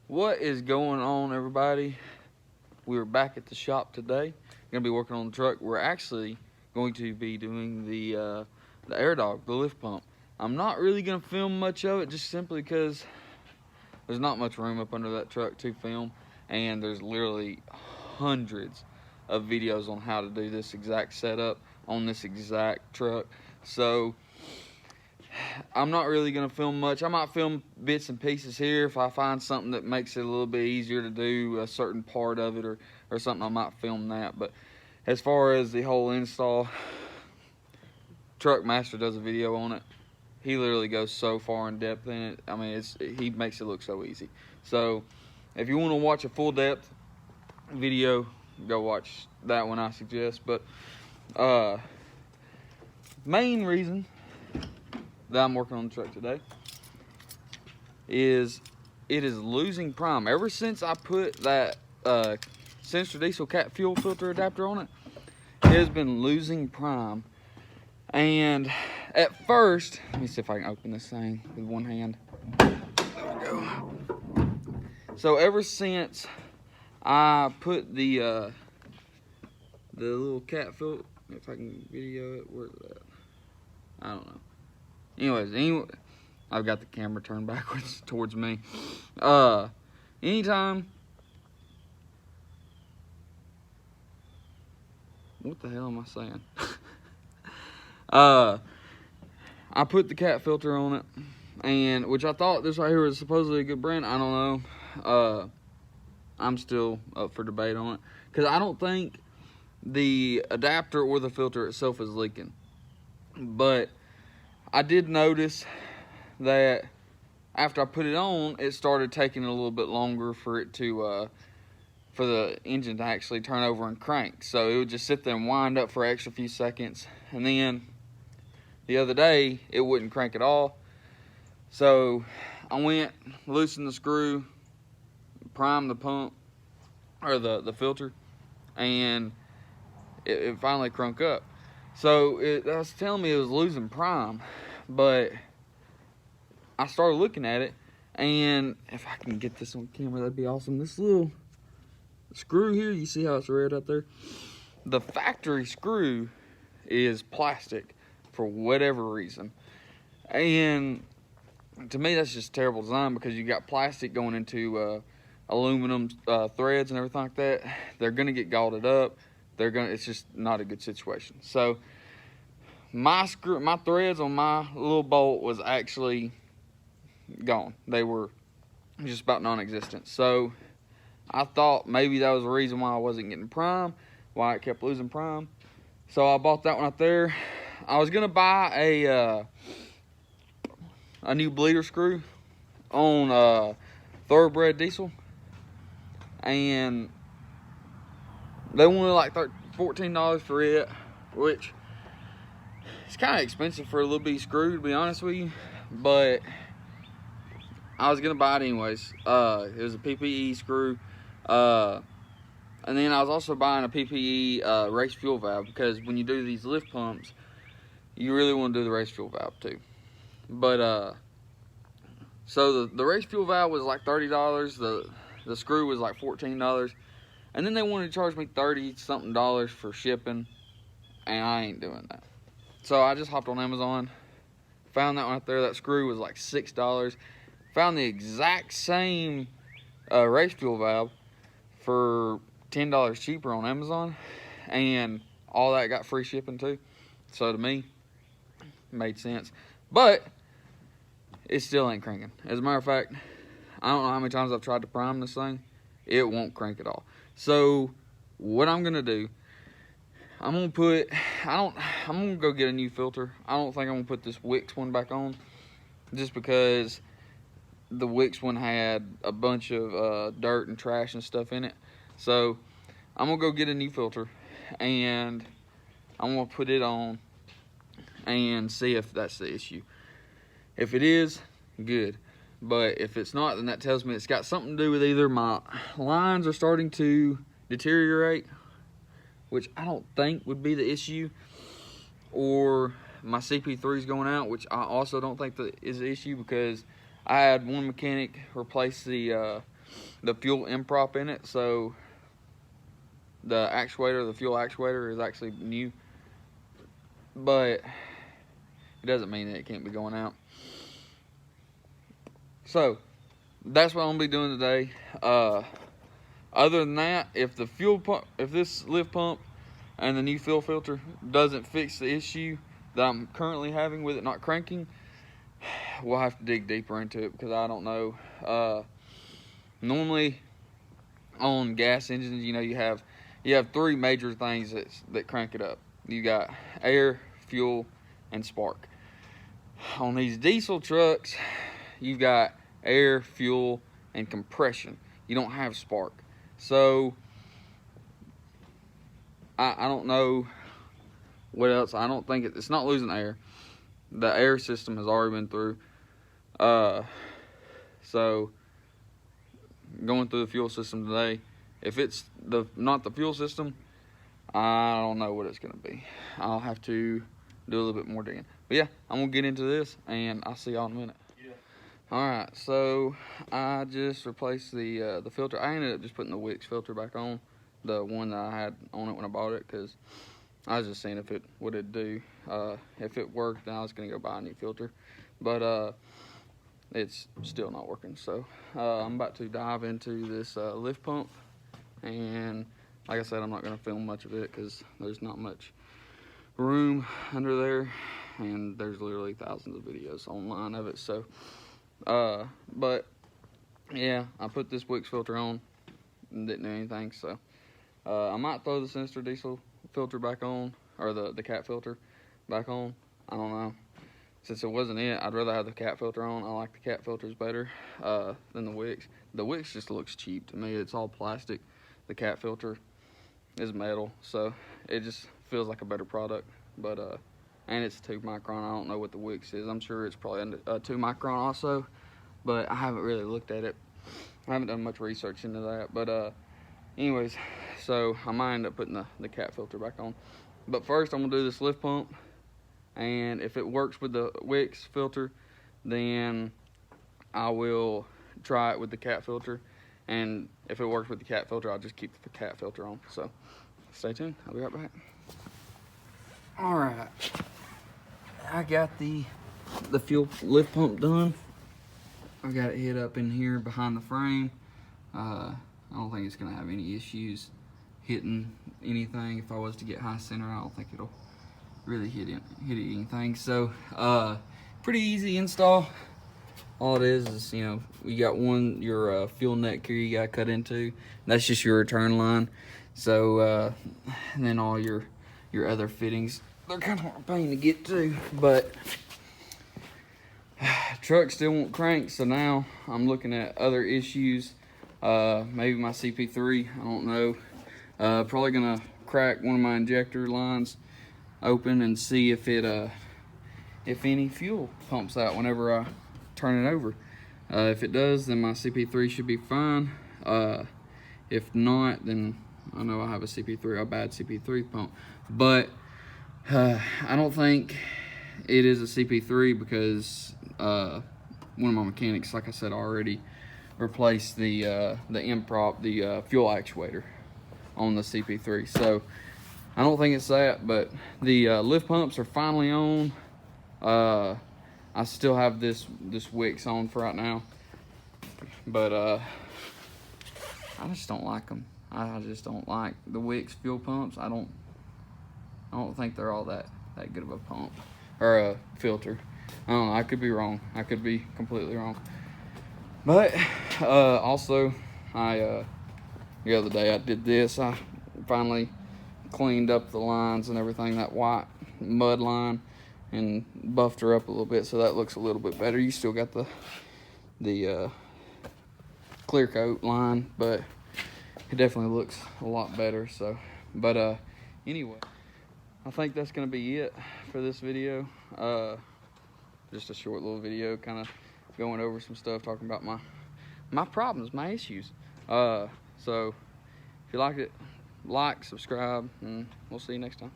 What is going on, everybody? We're back at the shop today. Gonna be working on the truck. We're actually going to be doing the air dog, the lift pump. I'm not really gonna film much of it, just simply because there's not much room up under that truck to film, and there's literally hundreds of videos on how to do this exact setup on this exact truck. So I'm not really gonna film much. I might film bits and pieces here if I find something that makes it a little bit easier to do a certain part of it, or something. I might film that. But as far as the whole install, Truck Master does a video on it. He literally goes so far in depth in it. I mean, he makes it look so easy. So if you want to watch a full depth video, go watch that one, I suggest. But main reason that I'm working on the truck today is it is losing prime. Ever since I put that Sinister Diesel cat fuel filter adapter on it, it has been losing prime. And at first, let me see if I can open this thing with one hand. There we go. So ever since I put the little cat filter, if I can video it, where's that? I don't know. Anyways, I've got the camera turned backwards towards me. Anytime. What the hell am I saying? I put the cat filter on it, and which I thought this right here was supposedly a good brand. I don't know. I'm still up for debate on it, because I don't think the adapter or the filter itself is leaking. But I did notice that after I put it on, it started taking a little bit longer for it to for the engine to actually turn over and crank. So it would just sit there and wind up for an extra few seconds, and then the other day it wouldn't crank at all. So I went, loosened the screw, primed the pump, or the filter, and it finally crunk up. So that was telling me it was losing prime. But I started looking at it, and if I can get this on camera, that'd be awesome. This little screw here, you see how it's red up there? The factory screw is plastic for whatever reason. And to me, that's just terrible design, because you got plastic going into aluminum threads and everything like that. They're gonna get galled up. It's just not a good situation. So my threads on my little bolt was actually gone. They were just about non-existent. So I thought maybe that was the reason why I wasn't getting prime, why it kept losing prime. So I bought that one out there. I was gonna buy a new bleeder screw on Thoroughbred Diesel, and they wanted like $14 for it, which it's kind of expensive for a little bitty screw, to be honest with you. But I was gonna buy it anyways. It was a PPE screw, and then I was also buying a PPE race fuel valve, because when you do these lift pumps, you really want to do the race fuel valve too. But so the race fuel valve was like $30. The screw was like $14, and then they wanted to charge me $30-something for shipping, and I ain't doing that. So I just hopped on Amazon, found that one out there. That screw was like $6. Found the exact same race fuel valve for $10 cheaper on Amazon, and all that got free shipping too. So to me, it made sense. But it still ain't cranking. As a matter of fact, I don't know how many times I've tried to prime this thing. It won't crank at all. So what I'm gonna do, I'm gonna go get a new filter. I don't think I'm gonna put this Wix one back on, just because the Wix one had a bunch of dirt and trash and stuff in it. So I'm gonna go get a new filter, and I'm gonna put it on and see if that's the issue. If it is, good. But if it's not, then that tells me it's got something to do with either my lines are starting to deteriorate, which I don't think would be the issue, or my CP3 is going out, which I also don't think that is the issue, because I had one mechanic replace the the fuel improp in it, so the actuator, the fuel actuator, is actually new, but it doesn't mean that it can't be going out. So that's what I'm gonna be doing today. Other than that, if the fuel pump, if this lift pump and the new fuel filter doesn't fix the issue that I'm currently having with it not cranking, we'll have to dig deeper into it, because I don't know. Normally on gas engines, you know, you have 3 major things that crank it up. You got air, fuel, and spark. On these diesel trucks, you've got air, fuel, and compression. You don't have spark. So I don't know what else. I don't think it's not losing air. The air system has already been through. So going through the fuel system today, if it's not the fuel system, I don't know what it's gonna be. I'll have to do a little bit more digging. But yeah, I'm gonna get into this, and I'll see y'all in a minute. Yeah. All right, so I just replaced the filter. I ended up just putting the Wix filter back on, the one that I had on it when I bought it, because I was just seeing what it'd do. If it worked, then I was gonna go buy a new filter, but it's still not working. So I'm about to dive into this lift pump, and like I said, I'm not gonna film much of it because there's not much room under there, and there's literally thousands of videos online of it. So but yeah, I put this Wix filter on and didn't do anything. So I might throw the Sinister Diesel filter back on, or the cat filter back on. I don't know, since it wasn't it. I'd rather have the cat filter on. I like the cat filters better than the Wix. The Wix just looks cheap to me. It's all plastic. The cat filter is metal, so it just feels like a better product. But and it's 2 micron. I don't know what the Wix is. I'm sure it's probably 2 micron also, but I haven't really looked at it. I haven't done much research into that. But anyways, so I might end up putting the cat filter back on. But first, I'm gonna do this lift pump, and if it works with the Wix filter, then I will try it with the cat filter. And if it works with the cat filter, I'll just keep the cat filter on. So stay tuned. I'll be right back. All right, I got the fuel lift pump done. I got it hid up in here behind the frame. I don't think it's gonna have any issues hitting anything. If I was to get high center, I don't think it'll really hit anything. So pretty easy install. All it is, you know, you got your fuel neck here you got to cut into. That's just your return line. So and then all your other fittings, they're kind of a pain to get to, but truck still won't crank. So now I'm looking at other issues. Maybe my CP3, I don't know. Probably gonna crack one of my injector lines open and see if any fuel pumps out whenever I turn it over. If it does, then my CP3 should be fine. If not, then I know I have a bad CP3 pump. But I don't think it is a CP3, because one of my mechanics, like I said, already replaced the improp, the fuel actuator on the CP3. So I don't think it's that, but the lift pumps are finally on. I still have this Wix on for right now, but I just don't like them. I just don't like the Wix fuel pumps. I don't think they're all that good of a pump or a filter. I don't know. I could be wrong. I could be completely wrong. But also, the other day I did this. I finally cleaned up the lines and everything, that white mud line, and buffed her up a little bit, so that looks a little bit better. You still got the clear coat line, but it definitely looks a lot better. So, but anyway, I think that's gonna be it for this video. Just a short little video, kind of going over some stuff, talking about my problems, my issues. So if you liked it, like, subscribe, and we'll see you next time.